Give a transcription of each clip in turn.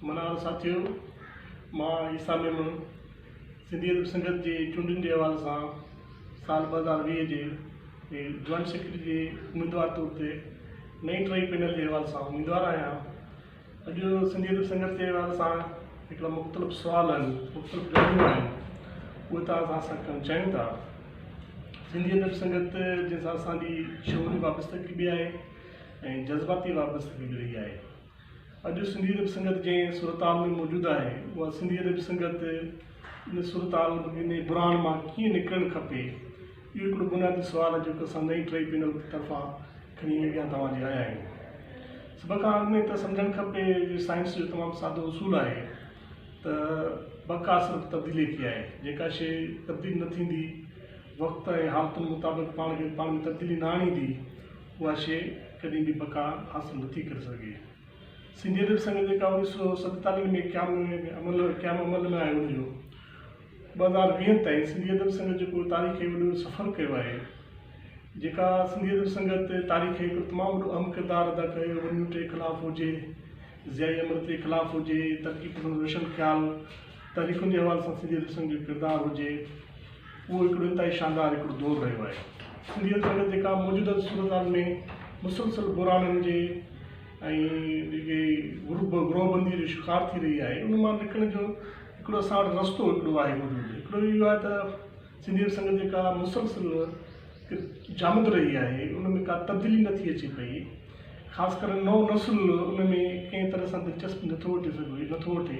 मना साथियों मां ईसा मेमन सिंधी संगत के चूंडनि के हवाले से साल 2020 के जॉइंट सेक्रेटरी के उम्मीदवार तौर पर नई ट्राई पैनल के हवाले से उम्मीदवार आया। अॼु सिंधी संगत के हवाले से हिकिड़ा मुख़्तलिफ़ सवाल मुख़्तलिफ़ ॻाल्हियूं आहिनि उहे तव्हां सां करणु चाहियूं था। सिंधी संगत जैसा असांजी शौरी वाबस्तगी भी है ऐं जज़्बाती वाबस्तगी भी रही है। अॼु सिंधी संगत जे सूरताल में मौजूद है वह सिंधी संगत इन सूरताल इन बुरान मां कीअं निकिरणु खपे इहो हिकिड़ो बुनियादी सवाल जो असां नई ट्राई पैनल तरफ़ां खणी अॻियां तव्हांजे आया आहियूं। सभ खां अॻु में त सम्झणु खपे साइंस जो तमामु सादो उसूल है त बका सिर्फ़ु तब्दीली थी आहे। जेका शइ तब्दील न थींदी वक़्त ऐं हालतुनि मुताबिक़ पाण में तब्दीली न आणींदी उहा शइ कॾहिं बि बका हासिल नथी करे सघे। सिंधी संगत जेका 1947 में क़याम अमल में आयो हुयो 2020 ताईं सिंधी संगत जो तारीख़ वॾो सफ़र कयो आहे। जेका सिंधी संगत तारीख़ हिकु तमामु वॾो अहम किरदारु अदा कयो। वञू टे ख़िलाफ़ हुजे, ज़ियाई अमर ते ख़िलाफ़ हुजे, तरक़ी पसंद रोशन ख़्याल तारीख़ुनि जे हवाले सां सिंधी संगत जो किरदारु हुजे, उहो हिकिड़ो इंतहाई शानदार हिकिड़ो दौरु रहियो आहे। सिंधी संगत जेका मौजूदा सूरताल में मुसलसल बुराननि जे ऐं जेके ग्रोहबंदी जो शिकार थी रही है उन मां निकिरण जो हिकिड़ो असां वटि रस्तो हिकिड़ो आहे मौजूदु। हिकिड़ो इहो आहे त सिंधी संगत जेका मुसलसल जामद रही है उनमें का तब्दीली नथी अचे पई। ख़ासि करे नओं नसुल उनमें कंहिं तरह सां दिलचस्पी नथो वठे।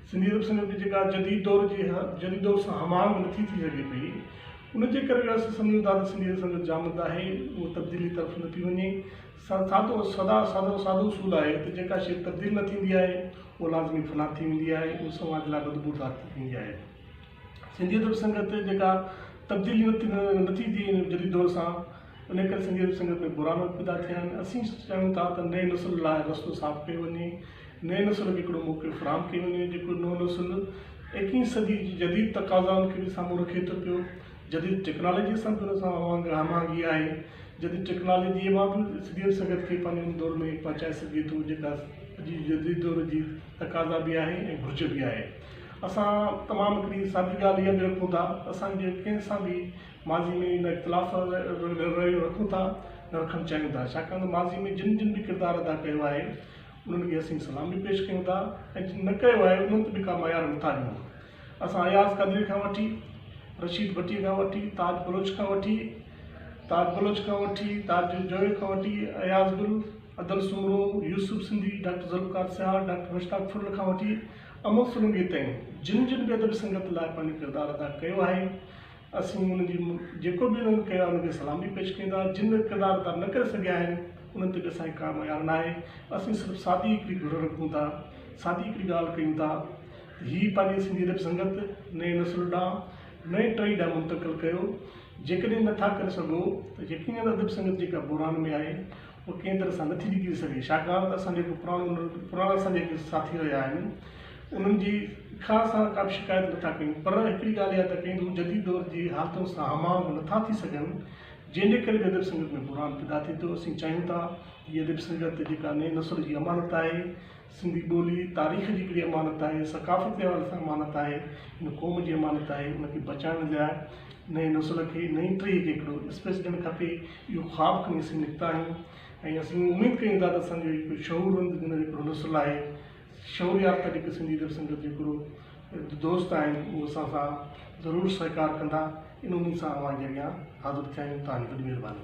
सिंधी संगत जेका जदीद दौर सां हमाम नथी थी सघे पई। उनजे करे असां सम्झूं था त सिंधी संगत जामद है वो तब्दीली तरफ़ न थी वञे। सादो उसूल है तो जेका शइ तब्दील न थींदी आहे वो लाज़मी फना थी वेंदी आहे, उहो समाज लाइ बदबूदार थी वेंदी आहे। सिंधी संगत जेका तब्दीली नथी थी जदीद दौर सां उन करे सिंधी संगत में बुरान पैदा थिया आहिनि। असीं चाहियूं था त नए नसुल लाइ रस्तो साफ़ कयो वञे, नए नसुल खे हिकिड़ो मौक़ो फ़राहम कयो वञे। जेको नओं नसुल 21वीं सदी जी जदीद तक़ाज़ाउनि खे बि साम्हूं रखे थो पियो। जदीद टेक्नोलॉजी सां बि हुन सां हमाहंगी आहे। जदीद टेक्नोलॉजी मां बि सिंधी संगत खे पंहिंजे दौर में पहुचाए सघे थो जेका जदीद दौर जी तक़ाज़ा भी है ऐं घुर्ज भी है। असां तमामु हिकिड़ी सादी ॻाल्हि इहा बि रखूं था असांजे कंहिंसां बि माज़ी में न इख़्तिलाफ़ रखूं था न रखणु चाहियूं था। छाकाणि त माज़ी में जिन भी किरदारु अदा कयो आहे उन्हनि खे असीं सलामी पेश कयूं था ऐं जिन न कयो आहे उन्हनि ते बि का मयार नथा ॾियूं। असां अयाज़ क़दरी खां वठी रशीद भट्टी खां वठी ताज बलोच खां वठी ताज जोए खां वठी अयाज़ गुल अदल सुमरो यूसुफ सिंधी डॉक्टर ज़ुल्फ़िकार सियार डॉक्टर मुश्ताक फुल खां वठी अमर सुलंगी ताईं जिन भी अदब संगत लाइ पंहिंजो किरदारु अदा कयो आहे असीं उनजी जेको बि उन्हनि कयो आहे उनखे सलामी पेश कंदा। जिन किरदारु अदा न करे सघिया आहिनि उन्हनि ते बि असांखे का मयार न आहे। असीं सिर्फ़ु सादी हिकिड़ी घुर रखूं था, सादी हिकिड़ी ॻाल्हि कयूं था। हीअ पंहिंजी सिंधी अदब संगत नए नसुल ॾांहुं नए टई ॾांहुं मुंतक़िल कयो। जेकॾहिं नथा करे सघो त यकीनन अदब संगत जेका बुरान में आहे वो कंहिं तरह सां नथी निकिरी सघे। छाकाणि त असां जेको पुराणा असां जेके साथी रहिया आहिनि उन्हनि जी खां का बि शिकायत नथा कयूं। पर हिकिड़ी ॻाल्हि इहा त कई जदीद दौर जी हालतुनि सां हमाम नथा थी सघनि जंहिंजे करे बि अदब संगत में बुरान पैदा थिए थो। असीं चाहियूं था हीअ अदब संगत जेका नए नसुल जी अमानत आहे, सिंधी ॿोली तारीख़ जी हिकिड़ी अमानत आहे, सक़ाफ़त जे हवाले सां अमानत आहे, हिन क़ौम जी अमानत आहे। उनखे बचाइण लाइ नए नसुल खे नई टही खे हिकिड़ो स्पेस ॾियणु खपे। इहो ख़्वाबु खणी असीं निकिता आहियूं ऐं असीं उमेदु कयूं था त असांजो हिकु शऊरवंद हिकिड़ो नसुल आहे, शौरियात जेके सिंधी संगत जो हिकिड़ो दोस्त आहिनि उहे असां सां ज़रूरु सहकार कंदा। इन उम्मीद सां अवां जे अॻियां हाज़िर थिया आहियूं। तव्हांजी वॾी महिरबानी।